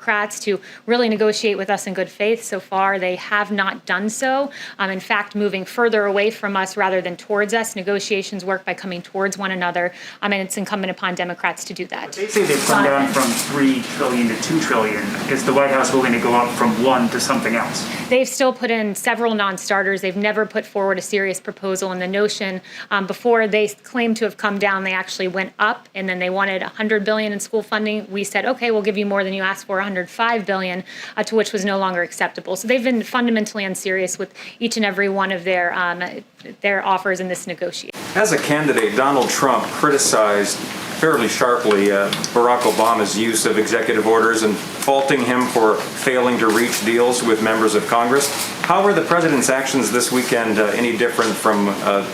Democrats to really negotiate with us in good faith. So far, they have not done so. In fact, moving further away from us rather than towards us. Negotiations work by coming towards one another, and it's incumbent upon Democrats to do that. They say they've come down from $3 trillion to $2 trillion. Is the White House willing to go up from one to something else? They've still put in several non-starters. They've never put forward a serious proposal. And the notion before they claimed to have come down, they actually went up, and then they wanted $100 billion in school funding. We said, okay, we'll give you more than you asked for, $105 billion, to which was no longer acceptable. So they've been fundamentally unserious with each and every one of their offers in this negotiation. As a candidate, Donald Trump criticized fairly sharply Barack Obama's use of executive orders and faulting him for failing to reach deals with members of Congress. How were the president's actions this weekend any different from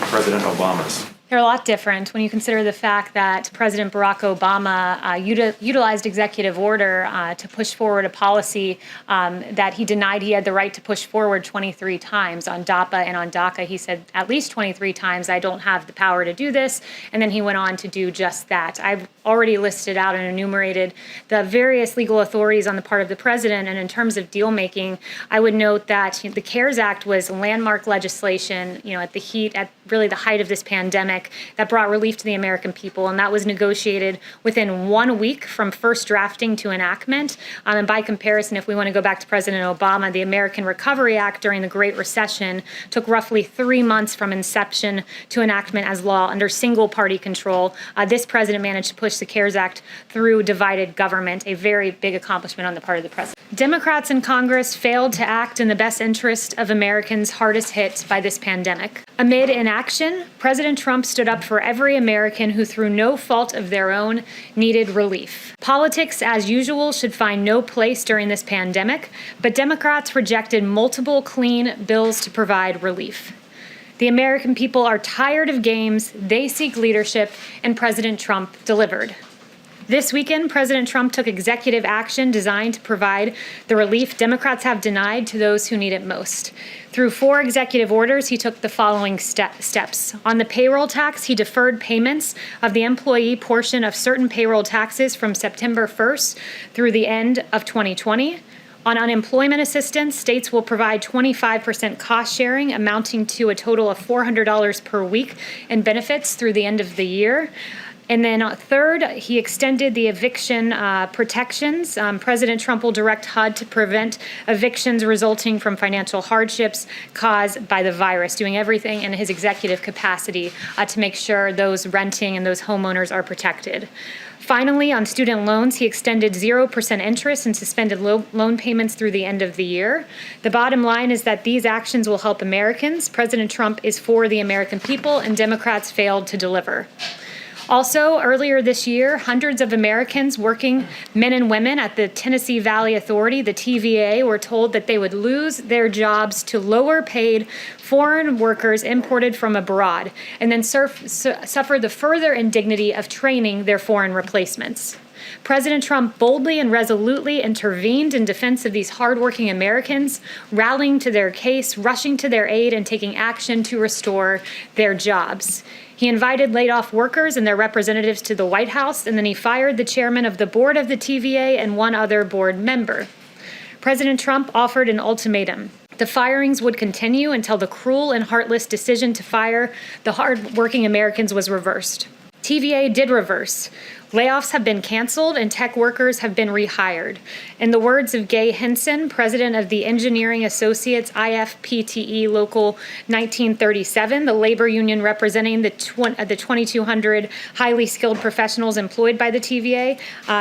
President Obama's? They're a lot different when you consider the fact that President Barack Obama utilized executive order to push forward a policy that he denied he had the right to push forward 23 times on DAPA and on DACA. He said at least 23 times, I don't have the power to do this. And then he went on to do just that. I've already listed out and enumerated the various legal authorities on the part of the president. And in terms of deal making, I would note that the CARES Act was landmark legislation, at really the height of this pandemic, that brought relief to the American people, and that was negotiated within 1 week from first drafting to enactment. And by comparison, if we want to go back to President Obama, the American Recovery Act during the Great Recession took roughly 3 months from inception to enactment as law under single-party control. This president managed to push the CARES Act through divided government, a very big accomplishment on the part of the president. Democrats in Congress failed to act in the best interest of Americans hardest hit by this pandemic. Amid inaction, President Trump stood up for every American who, through no fault of their own, needed relief. Politics, as usual, should find no place during this pandemic, but Democrats rejected multiple clean bills to provide relief. The American people are tired of games, they seek leadership, and President Trump delivered. This weekend, President Trump took executive action designed to provide the relief Democrats have denied to those who need it most. Through 4 executive orders, he took the following steps. On the payroll tax, he deferred payments of the employee portion of certain payroll taxes from September 1st through the end of 2020. On unemployment assistance, states will provide 25% cost sharing, amounting to a total of $400 per week in benefits through the end of the year. And then third, he extended the eviction protections. President Trump will direct HUD to prevent evictions resulting from financial hardships caused by the virus, doing everything in his executive capacity to make sure those renting and those homeowners are protected. Finally, on student loans, he extended 0% interest and suspended loan payments through the end of the year. The bottom line is that these actions will help Americans. President Trump is for the American people, and Democrats failed to deliver. Also, earlier this year, hundreds of Americans, working men and women at the Tennessee Valley Authority, the TVA, were told that they would lose their jobs to lower-paid foreign workers imported from abroad, and then suffer the further indignity of training their foreign replacements. President Trump boldly and resolutely intervened in defense of these hardworking Americans, rallying to their case, rushing to their aid, and taking action to restore their jobs. He invited laid-off workers and their representatives to the White House, and then he fired the chairman of the board of the TVA and one other board member. President Trump offered an ultimatum. The firings would continue until the cruel and heartless decision to fire the hard-working Americans was reversed. TVA did reverse. Layoffs have been canceled and tech workers have been rehired. In the words of Gay Henson, president of the Engineering Associates IFPTE Local 1937, the labor union representing the 2,200 highly skilled professionals employed by the TVA.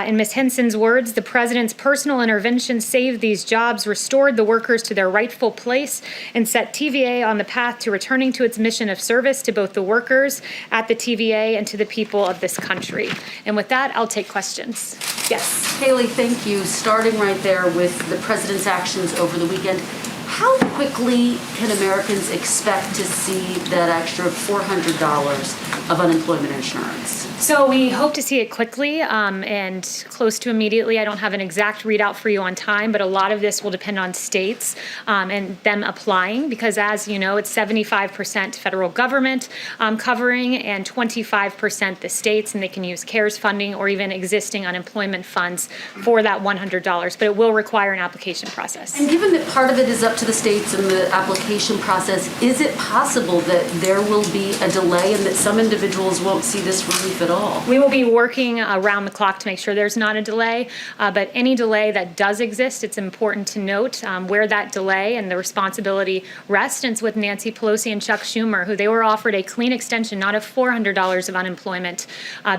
In Ms. Henson's words, the president's personal intervention saved these jobs, restored the workers to their rightful place, and set TVA on the path to returning to its mission of service to both the workers at the TVA and to the people of this country. And with that, I'll take questions. Yes. Kayleigh, thank you. Starting right there with the president's actions over the weekend, how quickly can Americans expect to see that extra $400 of unemployment insurance? So we hope to see it quickly and close to immediately. I don't have an exact readout for you on time, but a lot of this will depend on states and them applying, because as you know, it's 75% federal government covering and 25% the states, and they can use CARES funding or even existing unemployment funds for that $100, but it will require an application process. And given that part of it is up to the states in the application process, is it possible that there will be a delay and that some individuals won't see this relief at all? We will be working around the clock to make sure there's not a delay, but any delay that does exist, it's important to note where that delay and the responsibility rests. And it's with Nancy Pelosi and Chuck Schumer, who they were offered a clean extension, not of $400 of unemployment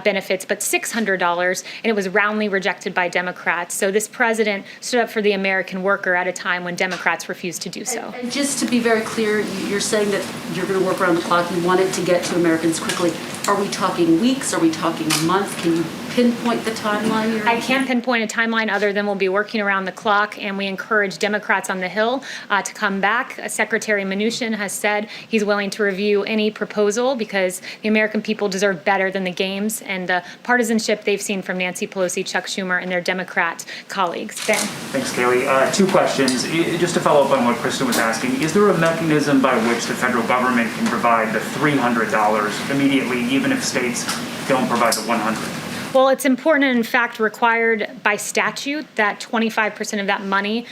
benefits, but $600, and it was roundly rejected by Democrats. So this president stood up for the American worker at a time when Democrats refused to do so. And just to be very clear, you're saying that you're going to work around the clock. You want it to get to Americans quickly. Are we talking weeks? Are we talking a month? Can you pinpoint the timeline? I can't pinpoint a timeline other than we'll be working around the clock, and we encourage Democrats on the Hill to come back. Secretary Mnuchin has said he's willing to review any proposal because the American people deserve better than the games and the partisanship they've seen from Nancy Pelosi, Chuck Schumer, and their Democrat colleagues. Ben. Thanks, Kayleigh. Two questions. Just to follow up on what Kristen was asking, is there a mechanism by which the federal government can provide the $300 immediately, even if states don't provide the $100? Well, it's important and in fact required by statute that 25% of that money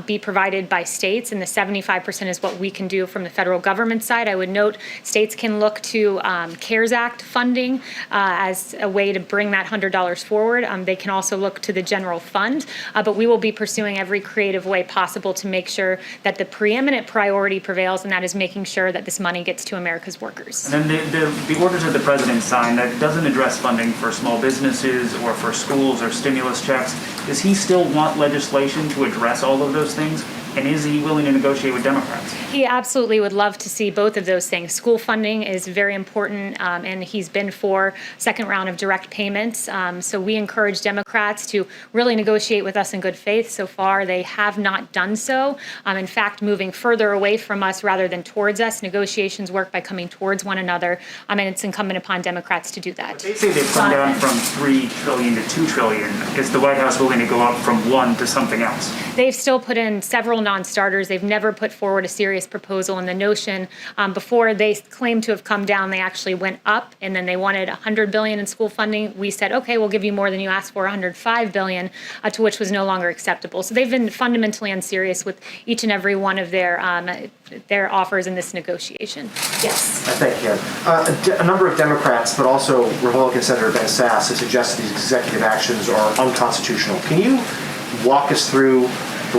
be provided by states, and the 75% is what we can do from the federal government side. I would note states can look to CARES Act funding as a way to bring that $100 forward. They can also look to the general fund, but we will be pursuing every creative way possible to make sure that the preeminent priority prevails, and that is making sure that this money gets to America's workers. And then the orders that the president signed, that doesn't address funding for small businesses or for schools or stimulus checks. Does he still want legislation to address all of those things? And is he willing to negotiate with Democrats? He absolutely would love to see both of those things. School funding is very important, and he's been for second round of direct payments. So we encourage Democrats to really negotiate with us in good faith. So far, they have not done so. In fact, moving further away from us rather than towards us. Negotiations work by coming towards one another, and it's incumbent upon Democrats to do that. They say they've come down from $3 trillion to $2 trillion. Is the White House willing to go up from one to something else? They've still put in several non-starters. They've never put forward a serious proposal. And the notion before they claimed to have come down, they actually went up, and then they wanted $100 billion in school funding. We said, okay, we'll give you more than you asked for, $105 billion, to which was no longer acceptable. So they've been fundamentally unserious with each and every one of their offers in this negotiation. Yes. Thank you. A number of Democrats, but also Republican Senator Ben Sasse, have suggested these executive actions are unconstitutional. Can you walk us through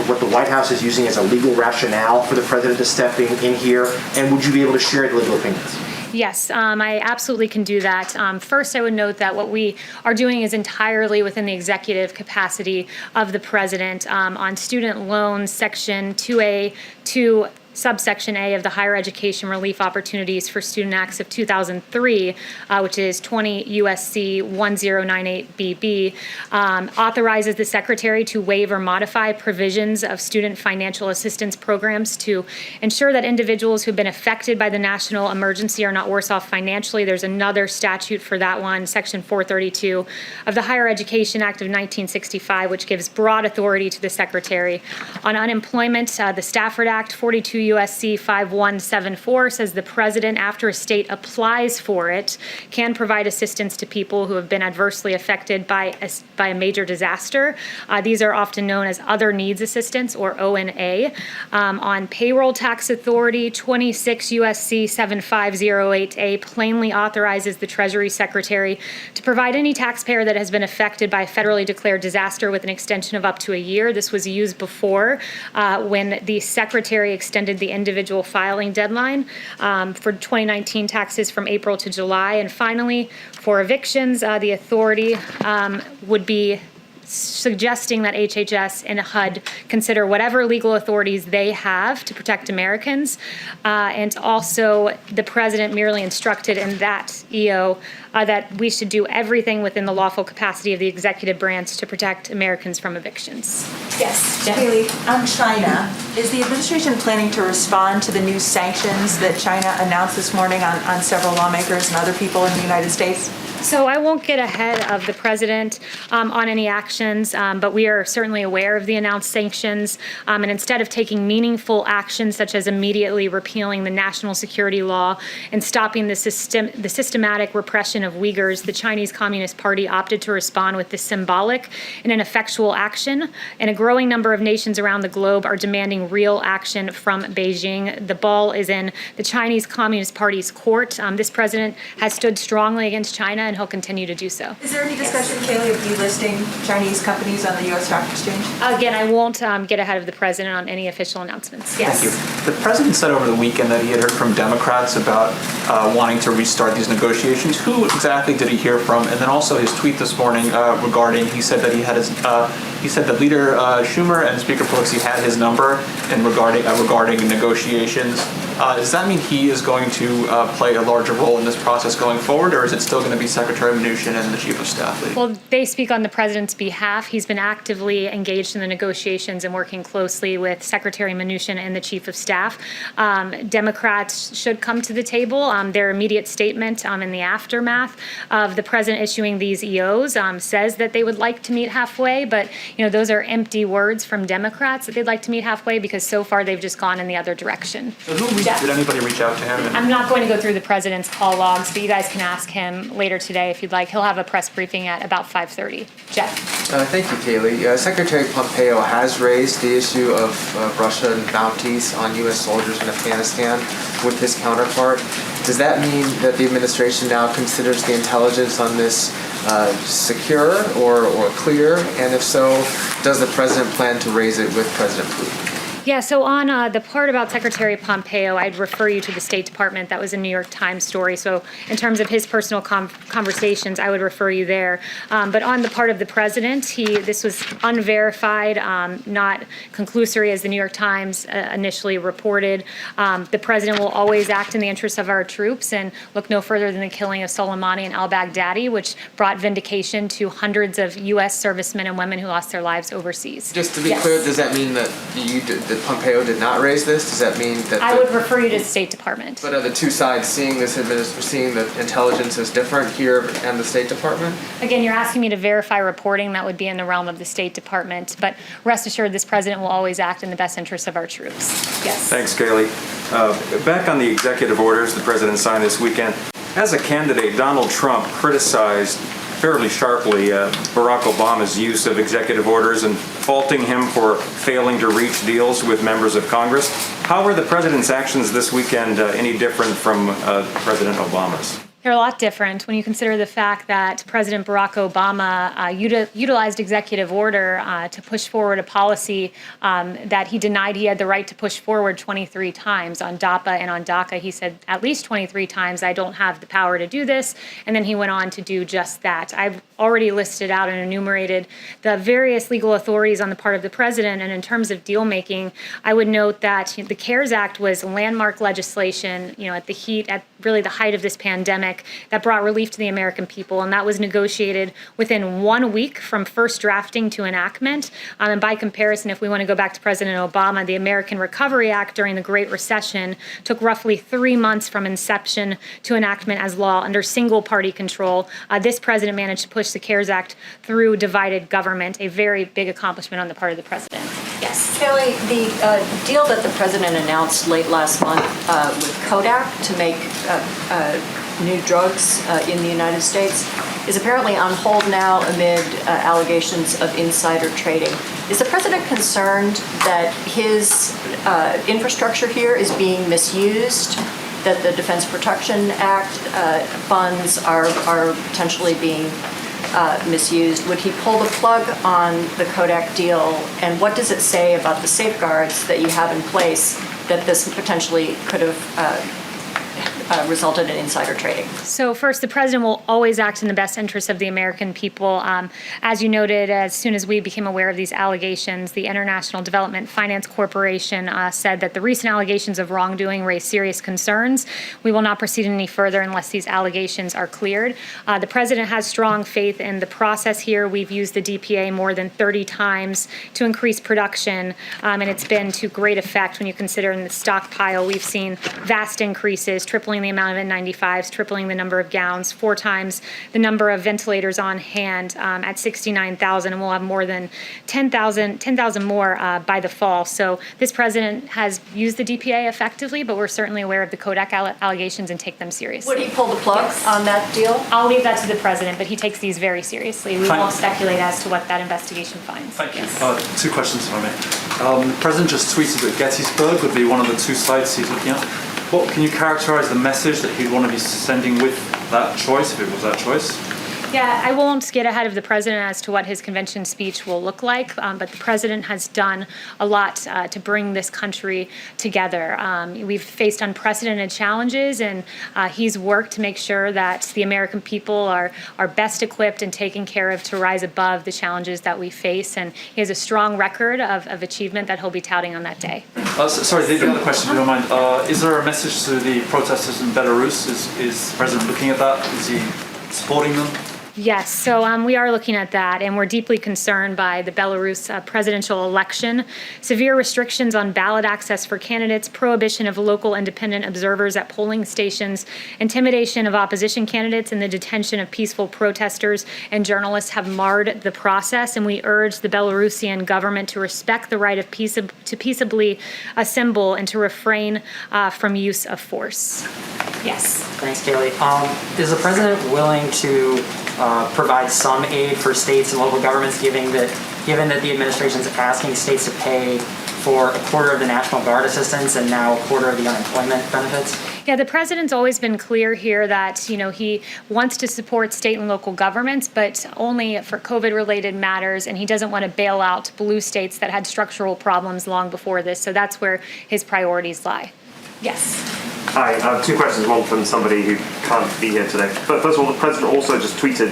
what the White House is using as a legal rationale for the president to step in here, and would you be able to share the legal opinions? Yes, I absolutely can do that. First, I would note that what we are doing is entirely within the executive capacity of the president. On student loans, Section 2A, subsection A of the Higher Education Relief Opportunities for Student Acts of 2003, which is 20 USC 1098BB, authorizes the Secretary to waive or modify provisions of student financial assistance programs to ensure that individuals who've been affected by the national emergency are not worse off financially. There's another statute for that one, Section 432 of the Higher Education Act of 1965, which gives broad authority to the Secretary. On unemployment, the Stafford Act, 42 USC 5174 says the president, after a state applies for it, can provide assistance to people who have been adversely affected by a major disaster. These are often known as other needs assistance, or ONA. On payroll tax authority, 26 USC 7508A plainly authorizes the Treasury Secretary to provide any taxpayer that has been affected by a federally declared disaster with an extension of up to a year. This was used before when the Secretary extended the individual filing deadline for 2019 taxes from April to July. And finally, for evictions, the authority would be suggesting that HHS and HUD consider whatever legal authorities they have to protect Americans. And also, the president merely instructed in that EO that we should do everything within the lawful capacity of the executive branch to protect Americans from evictions. Yes, Kayleigh, on China, is the administration planning to respond to the new sanctions that China announced this morning on several lawmakers and other people in the United States? So I won't get ahead of the president on any actions, but we are certainly aware of the announced sanctions. And instead of taking meaningful actions, such as immediately repealing the national security law and stopping the systematic repression of Uyghurs, the Chinese Communist Party opted to respond with this symbolic and ineffectual action. And a growing number of nations around the globe are demanding real action from Beijing. The ball is in the Chinese Communist Party's court. This president has stood strongly against China, and he'll continue to do so. Is there any discussion, Kayleigh, of delisting Chinese companies on the U.S. Stock Exchange? Again, I won't get ahead of the president on any official announcements. Yes. Thank you. The president said over the weekend that he had heard from Democrats about wanting to restart these negotiations. Who exactly did he hear from? And then also his tweet this morning regarding, he said that he said that Leader Schumer and Speaker Pelosi had his number and regarding negotiations. Does that mean he is going to play a larger role in this process going forward, or is it still going to be Secretary Mnuchin and the Chief of Staff? Well, they speak on the president's behalf. He's been actively engaged in the negotiations and working closely with Secretary Mnuchin and the Chief of Staff. Democrats should come to the table. Their immediate statement in the aftermath of the president issuing these EOs says that they would like to meet halfway, but those are empty words from Democrats that they'd like to meet halfway, because so far they've just gone in the other direction. So did anybody reach out to him? I'm not going to go through the president's call logs, but you guys can ask him later today if you'd like. He'll have a press briefing at about 5:30. Jeff. Thank you, Kayleigh. Secretary Pompeo has raised the issue of Russian bounties on U.S. soldiers in Afghanistan with his counterpart. Does that mean that the administration now considers the intelligence on this secure or clear? And if so, does the president plan to raise it with President Putin? Yeah, so on the part about Secretary Pompeo, I'd refer you to the State Department. That was a New York Times story. So in terms of his personal conversations, I would refer you there. But on the part of the president, this was unverified, not conclusory as the New York Times initially reported. The president will always act in the interests of our troops and look no further than the killing of Soleimani and al-Baghdadi, which brought vindication to hundreds of U.S. servicemen and women who lost their lives overseas. Just to be clear, does that mean that that Pompeo did not raise this? Does that mean that I would refer you to the State Department. But are the two sides seeing seeing the intelligence is different here and the State Department? Again, you're asking me to verify reporting that would be in the realm of the State Department, but rest assured this president will always act in the best interests of our troops. Yes. Thanks, Kayleigh. Back on the executive orders the president signed this weekend, as a candidate, Donald Trump criticized fairly sharply Barack Obama's use of executive orders and faulting him for failing to reach deals with members of Congress. How were the president's actions this weekend any different from President Obama's? They're a lot different when you consider the fact that President Barack Obama utilized executive order to push forward a policy that he denied he had the right to push forward 23 times on DAPA and on DACA. He said at least 23 times, I don't have the power to do this. And then he went on to do just that. I've already listed out and enumerated the various legal authorities on the part of the president. And in terms of deal making, I would note that the CARES Act was landmark legislation, at really the height of this pandemic, that brought relief to the American people, and that was negotiated within 1 week from first drafting to enactment. And by comparison, if we want to go back to President Obama, the American Recovery Act during the Great Recession took roughly 3 months from inception to enactment as law under single-party control. This president managed to push the CARES Act through divided government, a very big accomplishment on the part of the president. Yes. Kayleigh, the deal that the president announced late last month with Kodak to make new drugs in the United States is apparently on hold now amid allegations of insider trading. Is the president concerned that his infrastructure here is being misused, that the Defense Production Act funds are potentially being misused? Would he pull the plug on the Kodak deal? And what does it say about the safeguards that you have in place that this potentially could have resulted in insider trading? So first, the president will always act in the best interest of the American people. As you noted, as soon as we became aware of these allegations, the International Development Finance Corporation said that the recent allegations of wrongdoing raise serious concerns. We will not proceed any further unless these allegations are cleared. The president has strong faith in the process here. We've used the DPA more than 30 times to increase production, and it's been to great effect when you consider in the stockpile we've seen vast increases, tripling the amount of N95s, tripling the number of gowns, 4 times the number of ventilators on hand at 69,000, and we'll have more than 10,000 more by the fall. So this president has used the DPA effectively, but we're certainly aware of the Kodak allegations and take them seriously. Would he pull the plug on that deal? I'll leave that to the president, but he takes these very seriously. We won't speculate as to what that investigation finds. Thank you. Yes. 2 questions, if I may. The president just tweeted that Gettysburg would be one of the 2 sites he's looking at. What can you characterize the message that he'd want to be sending with that choice, if it was that choice? Yeah, I won't get ahead of the president as to what his convention speech will look like, but the president has done a lot to bring this country together. We've faced unprecedented challenges, and he's worked to make sure that the American people are best equipped and taken care of to rise above the challenges that we face, and he has a strong record of achievement that he'll be touting on that day. Sorry, the other question, if you don't mind. Is there a message to the protesters in Belarus? Is the president looking at that? Is he supporting them? Yes, so we are looking at that, and we're deeply concerned by the Belarus presidential election. Severe restrictions on ballot access for candidates, prohibition of local independent observers at polling stations, intimidation of opposition candidates, and the detention of peaceful protesters and journalists have marred the process, and we urge the Belarusian government to respect the right of to peaceably assemble and to refrain from use of force. Yes. Thanks, Kayleigh. Is the president willing to provide some aid for states and local governments, given that the administration is asking states to pay for a quarter of the National Guard assistance and now a quarter of the unemployment benefits? Yeah, the president's always been clear here that, he wants to support state and local governments, but only for COVID-related matters, and he doesn't want to bail out blue states that had structural problems long before this. So that's where his priorities lie. Yes. Hi, I have 2 questions, one from somebody who can't be here today. But first of all, the president also just tweeted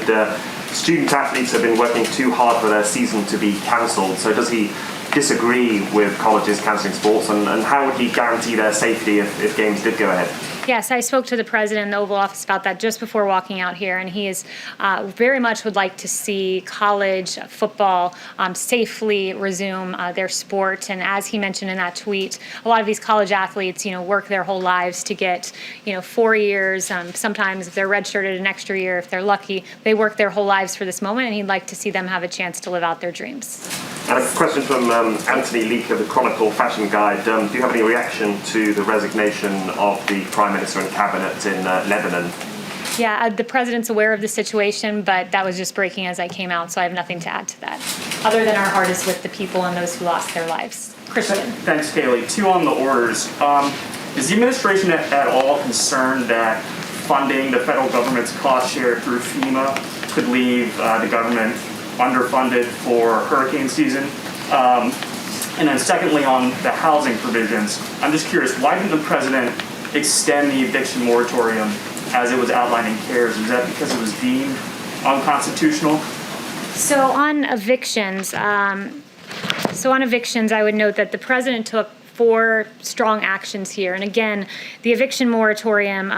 student athletes have been working too hard for their season to be cancelled. So does he disagree with colleges cancelling sports, and how would he guarantee their safety if games did go ahead? Yes, I spoke to the president in the Oval Office about that just before walking out here, and he is very much would like to see college football safely resume their sport. And as he mentioned in that tweet, a lot of these college athletes, work their whole lives to get, 4 years. Sometimes if they're redshirted an extra year, if they're lucky, they work their whole lives for this moment, and he'd like to see them have a chance to live out their dreams. And a question from Anthony Leake of the Chronicle Fashion Guide. Do you have any reaction to the resignation of the Prime Minister and Cabinet in Lebanon? Yeah, the president's aware of the situation, but that was just breaking as I came out, so I have nothing to add to that, other than our heart is with the people and those who lost their lives. Christian. Thanks, Kayleigh. 2 on the orders. Is the administration at all concerned that funding the federal government's cost share through Fema could leave the government underfunded for hurricane season? And then secondly, on the housing provisions, I'm just curious, why didn't the president extend the eviction moratorium as it was outlined in CARES? Was that because it was deemed unconstitutional? So on evictions, I would note that the president took 4 strong actions here. And again, the eviction moratorium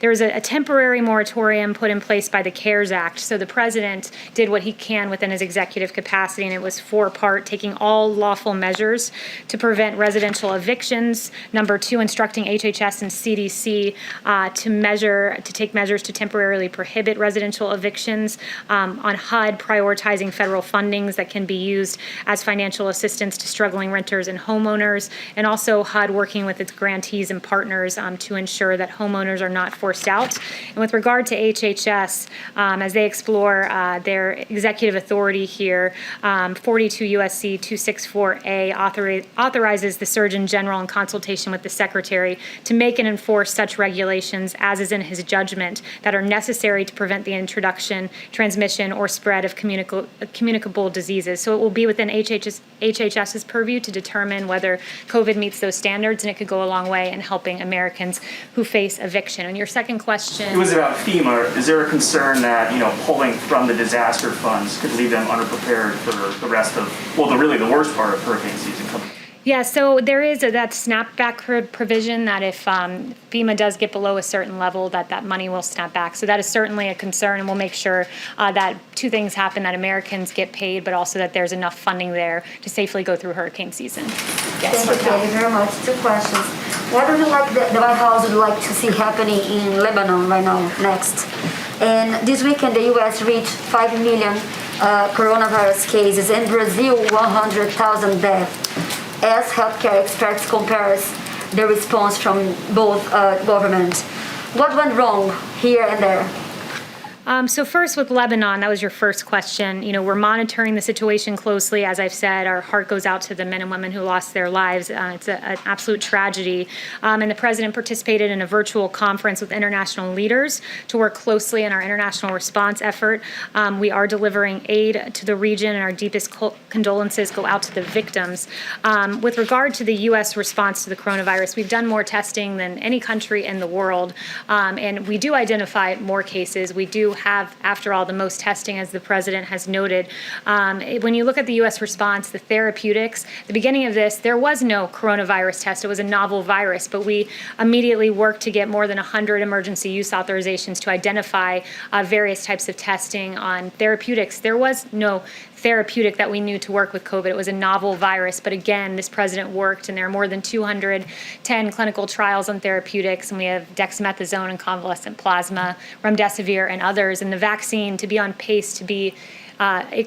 there was a temporary moratorium put in place by the CARES Act. So the president did what he can within his executive capacity, and it was 4-part, taking all lawful measures to prevent residential evictions. Number 2, instructing HHS and CDC to take measures to temporarily prohibit residential evictions. On HUD, prioritizing federal fundings that can be used as financial assistance to struggling renters and homeowners. And also HUD working with its grantees and partners to ensure that homeowners are not forced out. And with regard to HHS, as they explore their executive authority here, 42 U.S.C. 264A authorizes the Surgeon General in consultation with the Secretary to make and enforce such regulations as is in his judgment that are necessary to prevent the introduction, transmission, or spread of communicable diseases. So it will be within HHS's purview to determine whether whether COVID meets those standards, and it could go a long way in helping Americans who face eviction. And your second question... It was about FEMA. Is there a concern that, pulling from the disaster funds could leave them underprepared for the rest of, the worst part of hurricane season coming? Yeah, so there is that snapback provision that if FEMA does get below a certain level, that money will snap back. So that is certainly a concern, and we'll make sure that two things happen, that Americans get paid, but also that there's enough funding there to safely go through hurricane season. Yes. Thank you, Kayleigh, very much. Two questions. What would you like the White House would like to see happening in Lebanon right now, next? And this weekend, the U.S. reached 5 million coronavirus cases, and Brazil 100,000 deaths. As healthcare experts compares the response from both governments. What went wrong here and there? So first with Lebanon, that was your first question. We're monitoring the situation closely. As I've said, our heart goes out to the men and women who lost their lives. It's an absolute tragedy. And the president participated in a virtual conference with international leaders to work closely in our international response effort. We are delivering aid to the region, and our deepest condolences go out to the victims. With regard to the U.S. response to the coronavirus, we've done more testing than any country in the world. And we do identify more cases. We do have, after all, the most testing, as the president has noted. When you look at the U.S. response, the therapeutics, the beginning of this, there was no coronavirus test. It was a novel virus, but we immediately worked to get more than 100 emergency use authorizations to identify various types of testing on therapeutics. There was no therapeutic that we knew to work with COVID. It was a novel virus, but again, this president worked, and there are more than 210 clinical trials on therapeutics, and we have dexamethasone and convalescent plasma, remdesivir, and others, and the vaccine to be on pace to be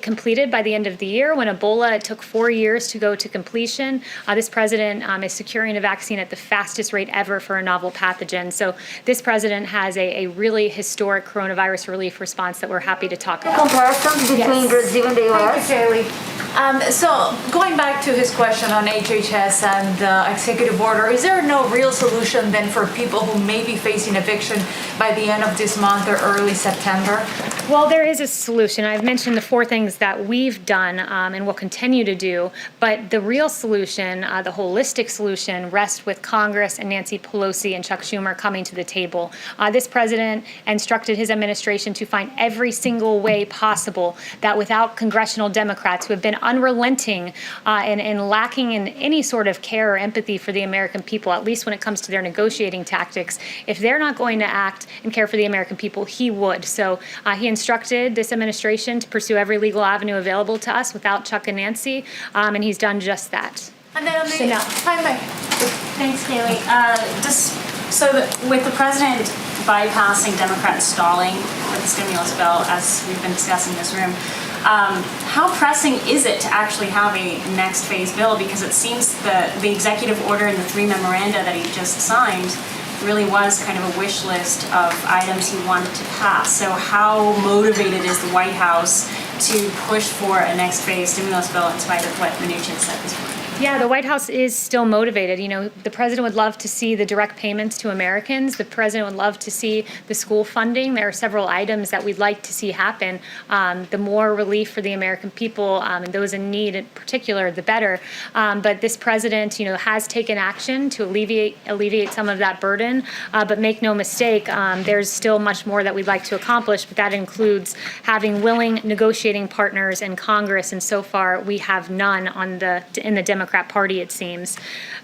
completed by the end of the year. When Ebola, it took 4 years to go to completion. This president is securing a vaccine at the fastest rate ever for a novel pathogen. So this president has a really historic coronavirus relief response that we're happy to talk about. Comparisons between Brazil and the U.S.? Thank you, Kayleigh. So going back to his question on HHS and executive order, is there no real solution then for people who may be facing eviction by the end of this month or early September? Well, there is a solution. I've mentioned the 4 things that we've done and will continue to do, but the real solution, the holistic solution, rests with Congress and Nancy Pelosi and Chuck Schumer coming to the table. This president instructed his administration to find every single way possible that without congressional Democrats who have been unrelenting and lacking in any sort of care or empathy for the American people, at least when it comes to their negotiating tactics, if they're not going to act and care for the American people, he would. So he instructed this administration to pursue every legal avenue available to us without Chuck and Nancy, and he's done just that. And then on the Thanks, Kayleigh. With the president bypassing Democrats stalling with the stimulus bill, as we've been discussing in this room, how pressing is it to actually have a next phase bill? Because it seems the executive order and the 3 memoranda that he just signed really was kind of a wish list of items he wanted to pass. So how motivated is the White House to push for a next phase stimulus bill in spite of what Mnuchin said this morning? Yeah, the White House is still motivated. The president would love to see the direct payments to Americans. The president would love to see the school funding. There are several items that we'd like to see happen. The more relief for the American people and those in need in particular, the better. But this president, has taken action to alleviate some of that burden. But make no mistake, there's still much more that we'd like to accomplish. But that includes having willing negotiating partners in Congress. And so far, we have none in the Democrat Party, it seems.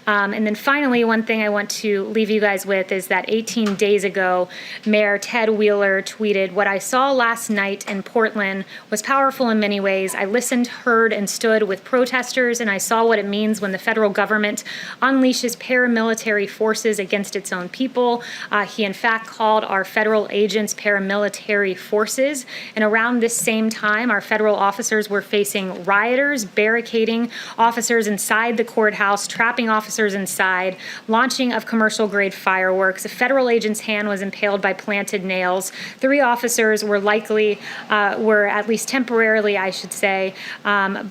And then finally, one thing I want to leave you guys with is that 18 days ago, Mayor Ted Wheeler tweeted, "What I saw last night in Portland was powerful in many ways. I listened, heard, and stood with protesters, and I saw what it means when the federal government unleashes paramilitary forces against its own people." He, in fact, called our federal agents paramilitary forces. And around this same time, our federal officers were facing rioters, barricading officers inside the courthouse, trapping officers inside, launching of commercial-grade fireworks. A federal agent's hand was impaled by planted nails. 3 officers were were at least temporarily, I should say,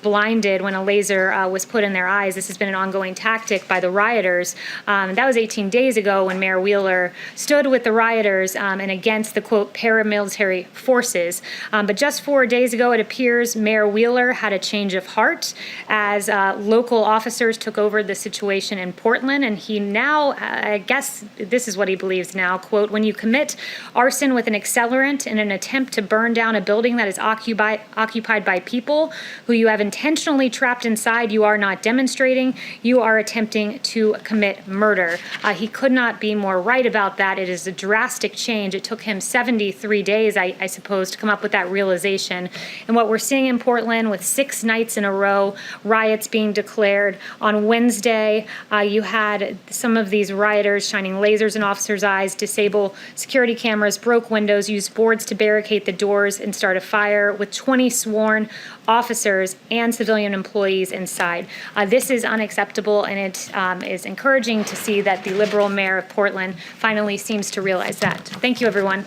blinded when a laser was put in their eyes. This has been an ongoing tactic by the rioters. That was 18 days ago when Mayor Wheeler stood with the rioters and against the, quote, paramilitary forces. But just 4 days ago, though it appears Mayor Wheeler had a change of heart as local officers took over the situation in Portland, and he now, I guess this is what he believes now, quote, "When you commit arson with an accelerant in an attempt to burn down a building that is occupied by people who you have intentionally trapped inside, you are not demonstrating, you are attempting to commit murder." He could not be more right about that. It is a drastic change. It took him 73 days, I suppose, to come up with that realization. And what we're seeing in Portland with 6 nights in a row, riots being declared. On Wednesday, you had some of these rioters shining lasers in officers' eyes, disable security cameras, broke windows, used boards to barricade the doors, and start a fire with 20 sworn officers and civilian employees inside. This is unacceptable, and it is encouraging to see that the liberal mayor of Portland finally seems to realize that. Thank you, everyone.